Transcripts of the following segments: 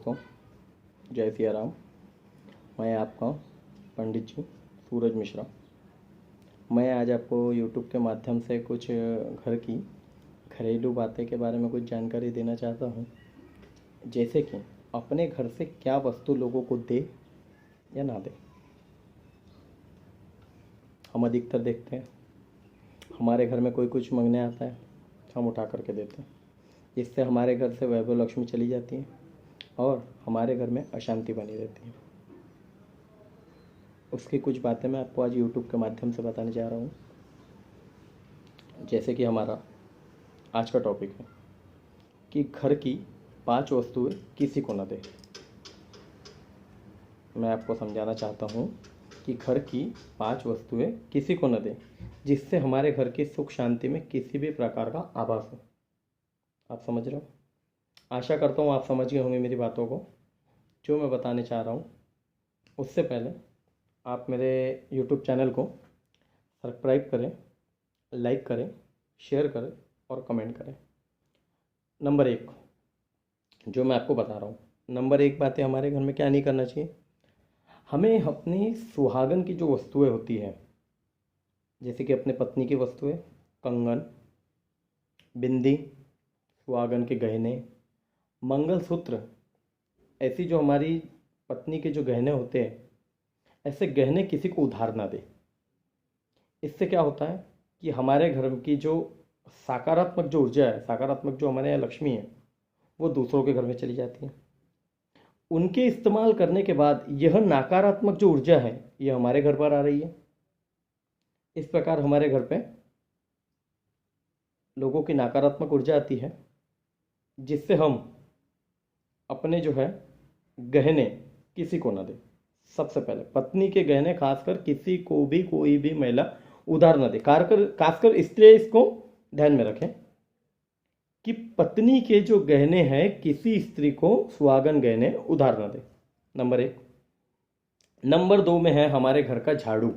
दोस्तों, जय सिया राम। मैं आपका पंडित जी सूरज मिश्रा। मैं आज आपको YouTube के माध्यम से कुछ घर की घरेलू बातें के बारे में कुछ जानकारी देना चाहता हूँ। जैसे कि अपने घर से क्या वस्तु लोगों को दे या ना दे। हम अधिकतर देखते हैं हमारे घर में कोई कुछ मांगने आता है, हम उठा करके देते हैं, जिससे हमारे घर से वैभव लक्ष्मी चली जाती है और हमारे घर में अशांति बनी रहती है। उसकी कुछ बातें मैं आपको आज YouTube के माध्यम से बताने जा रहा हूँ। जैसे कि हमारा आज का टॉपिक है कि घर की 5 वस्तुएं किसी को न दे। मैं आपको समझाना चाहता हूँ कि घर की 5 वस्तुएं किसी को न दे, जिससे हमारे घर की सुख शांति में किसी भी प्रकार का आभास हो। आप समझ रहे हो? आशा करता हूँ आप समझ गए होंगे मेरी बातों को, जो मैं बताने चाह रहा हूँ। उससे पहले आप मेरे YouTube चैनल को सब्सक्राइब करें, लाइक करें, शेयर करें और कमेंट करें। नंबर 1 जो मैं आपको बता रहा हूँ, नंबर 1 बातें हमारे घर में क्या नहीं करना चाहिए। हमें अपनी सुहागन की जो वस्तुएं होती हैं, जैसे कि अपने पत्नी की वस्तुएं, कंगन, बिंदी, सुहागन के गहने, मंगलसूत्र, ऐसी जो हमारी पत्नी के जो गहने होते हैं, ऐसे गहने किसी को उधार ना दे। इससे क्या होता है कि हमारे घर की जो सकारात्मक जो ऊर्जा है, सकारात्मक जो हमारे यहाँ लक्ष्मी है, वो दूसरों के घर में चली जाती है। उनके इस्तेमाल करने के बाद यह नकारात्मक जो ऊर्जा है, ये हमारे घर पर आ रही है। इस प्रकार हमारे घर पे लोगों की नकारात्मक ऊर्जा आती है, जिससे हम अपने जो है गहने किसी को ना दे। सबसे पहले पत्नी के गहने खासकर किसी को भी, कोई भी महिला उधार ना दे। खासकर स्त्री इसको ध्यान में रखें कि पत्नी के जो गहने हैं, किसी स्त्री को सुहागन गहने उधार ना दे। नंबर 1। नंबर 2 में है हमारे घर का झाड़ू।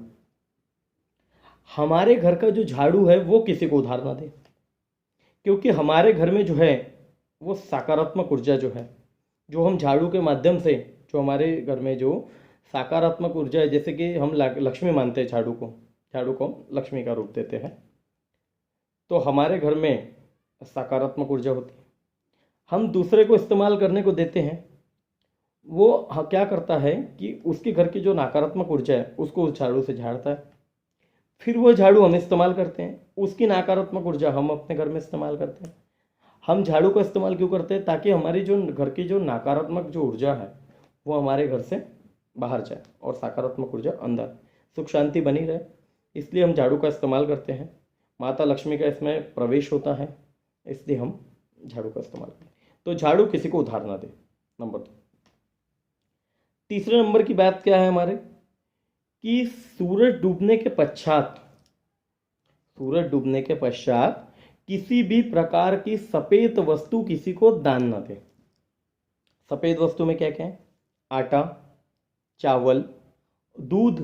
हमारे घर का जो झाड़ू है वो किसी को उधार ना दे, क्योंकि हमारे घर में जो है वो सकारात्मक ऊर्जा जो है, जो हम झाड़ू के माध्यम से, जो हमारे घर में जो सकारात्मक ऊर्जा है, जैसे कि हम लक्ष्मी मानते हैं झाड़ू को लक्ष्मी का रूप देते हैं, तो हमारे घर में सकारात्मक ऊर्जा होती है। हम दूसरे को इस्तेमाल करने को देते हैं, वो क्या करता है कि उसके घर की जो नकारात्मक ऊर्जा है उसको उस झाड़ू से झाड़ता है। फिर वो झाड़ू हम इस्तेमाल करते हैं, उसकी नकारात्मक ऊर्जा हम अपने घर में इस्तेमाल करते हैं। हम झाड़ू का इस्तेमाल क्यों करते हैं? ताकि हमारी जो घर की जो नकारात्मक जो ऊर्जा है वो हमारे घर से बाहर जाए और सकारात्मक ऊर्जा अंदर, सुख शांति बनी रहे। इसलिए हम झाड़ू का इस्तेमाल करते हैं। माता लक्ष्मी का इसमें प्रवेश होता है, इसलिए हम झाड़ू का इस्तेमाल करते हैं। तो झाड़ू किसी को उधार ना दे, नंबर 2। तीसरे नंबर की बात क्या है हमारे कि सूरज डूबने के पश्चात किसी भी प्रकार की सफेद वस्तु किसी को दान ना दे। सफेद वस्तु में क्या क्या है? आटा, चावल, दूध,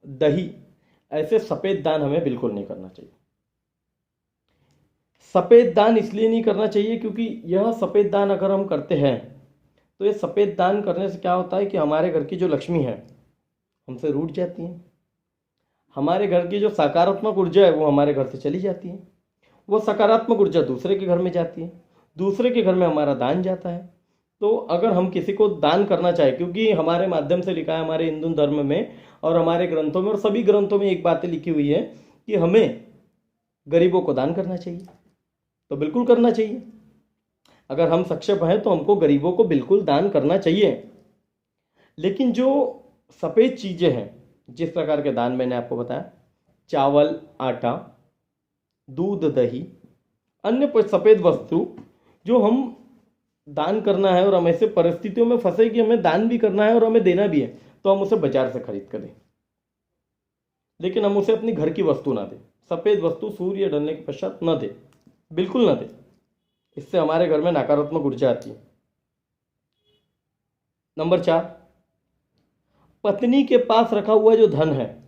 दही, ऐसे सफेद दान हमें बिल्कुल नहीं करना चाहिए। सफेद दान इसलिए नहीं करना चाहिए क्योंकि यह सफेद दान अगर हम करते हैं तो ये सफेद दान करने से क्या होता है कि हमारे घर की जो लक्ष्मी है हमसे रूठ जाती है। हमारे घर की जो सकारात्मक ऊर्जा है वो हमारे घर से चली जाती है। वो सकारात्मक ऊर्जा दूसरे के घर में जाती है, दूसरे के घर में हमारा दान जाता है। तो अगर हम किसी को दान करना चाहें, क्योंकि हमारे माध्यम से लिखा है हमारे हिंदू धर्म में और हमारे ग्रंथों में और सभी ग्रंथों में एक बात लिखी हुई है कि हमें गरीबों को दान करना चाहिए, तो बिल्कुल करना चाहिए। अगर हम सक्षम हैं तो हमको गरीबों को बिल्कुल दान करना चाहिए। लेकिन जो सफ़ेद चीज़ें हैं, जिस प्रकार के दान मैंने आपको बताया, चावल, आटा, दूध, दही, अन्य सफ़ेद वस्तु जो हम दान करना है और हम ऐसे परिस्थितियों में फंसे कि हमें दान भी करना है और हमें देना भी है, तो हम उसे बाजार से खरीद कर दें। लेकिन हम उसे अपनी घर की वस्तु ना दें। सफ़ेद वस्तु सूर्य ढलने के पश्चात न दें, बिल्कुल ना दें। इससे हमारे घर में नकारात्मक ऊर्जा आती है। नंबर 4, पत्नी के पास रखा हुआ जो धन है,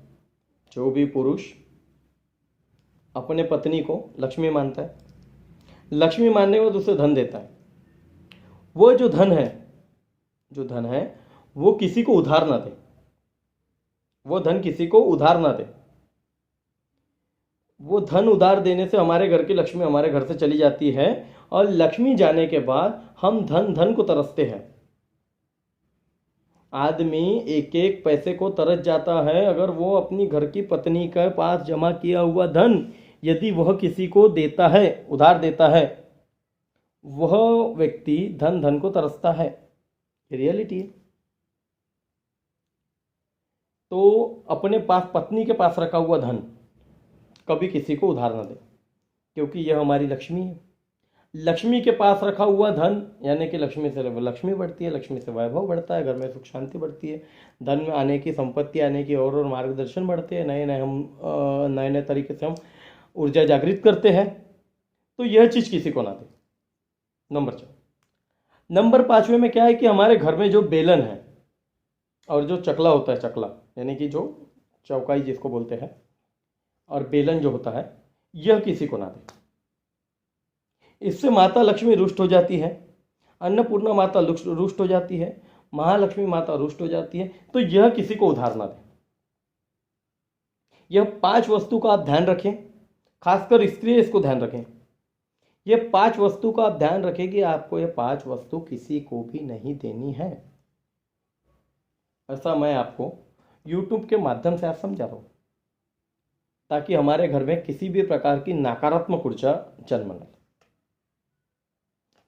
जो भी पुरुष अपने पत्नी को लक्ष्मी मानता है, लक्ष्मी मानने के बाद उसे धन देता है, वो जो धन है जो धन है वो किसी को उधार ना दे, वो धन किसी को उधार ना दे। वो धन उधार देने से हमारे घर की लक्ष्मी हमारे घर से चली जाती है, और लक्ष्मी जाने के बाद हम धन धन को तरसते हैं। आदमी एक एक पैसे को तरस जाता है अगर वो अपनी घर की पत्नी के पास जमा किया हुआ धन यदि वह किसी को देता है, उधार देता है, वह व्यक्ति धन धन को तरसता है। रियलिटी है। तो अपने पास पत्नी के पास रखा हुआ धन कभी किसी को उधार ना दे, क्योंकि यह हमारी लक्ष्मी है। लक्ष्मी के पास रखा हुआ धन यानी कि लक्ष्मी से लक्ष्मी बढ़ती है, लक्ष्मी से वैभव बढ़ता है, घर में सुख शांति बढ़ती है, धन में आने की, संपत्ति आने की और मार्गदर्शन बढ़ते हैं, नए नए हम नए नए तरीके से हम ऊर्जा जागृत करते हैं। तो यह चीज़ किसी को ना दे। नंबर 5वें में क्या है कि हमारे घर में जो बेलन है और जो चकला होता है, चकला यानी कि जो चौकाई जिसको बोलते हैं, और बेलन जो होता है, यह किसी को ना दे। इससे माता लक्ष्मी रुष्ट हो जाती है, अन्नपूर्णा माता रुष्ट हो जाती है, महालक्ष्मी माता रुष्ट हो जाती है। तो यह किसी को उधार ना दे। यह 5 वस्तु का आप ध्यान रखें, खासकर स्त्री इसको ध्यान रखें। यह 5 वस्तु का आप ध्यान रखें कि आपको यह 5 वस्तु किसी को भी नहीं देनी है। ऐसा मैं आपको YouTube के माध्यम से आप समझा रहा हूँ, ताकि हमारे घर में किसी भी प्रकार की नकारात्मक ऊर्जा जन्म न ले।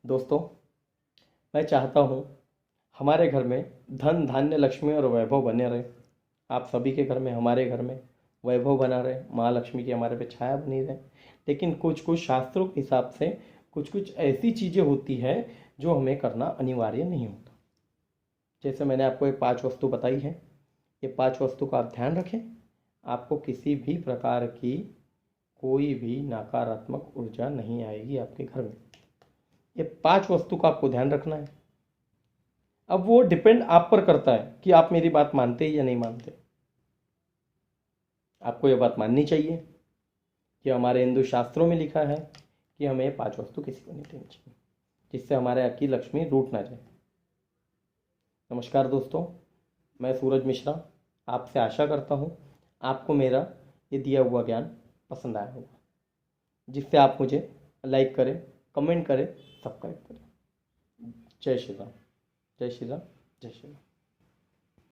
दोस्तों, मैं चाहता हूँ हमारे घर में धन धान्य लक्ष्मी और वैभव बने रहे। आप सभी के घर में, हमारे घर में वैभव बना रहे, माँ लक्ष्मी की हमारे पे छाया बनी रहे। लेकिन कुछ कुछ शास्त्रों के हिसाब से कुछ कुछ ऐसी चीज़ें होती है जो हमें करना अनिवार्य नहीं होता। जैसे मैंने आपको ये 5 वस्तु बताई है, ये 5 वस्तु का आप ध्यान रखें, आपको किसी भी प्रकार की कोई भी नकारात्मक ऊर्जा नहीं आएगी आपके घर में। ये 5 वस्तु का आपको ध्यान रखना है। अब वो डिपेंड आप पर करता है कि आप मेरी बात मानते या नहीं मानते। आपको ये बात माननी चाहिए कि हमारे हिंदू शास्त्रों में लिखा है कि हमें ये 5 वस्तु किसी को नहीं देनी चाहिए, जिससे हमारे यहाँ की लक्ष्मी रूठ ना जाए। नमस्कार दोस्तों, मैं सूरज मिश्रा आपसे आशा करता हूँ आपको मेरा ये दिया हुआ ज्ञान पसंद आया होगा, जिससे आप मुझे लाइक करें, कमेंट करें, सब्सक्राइब करें। जय श्री राम, जय श्री राम, जय श्री राम।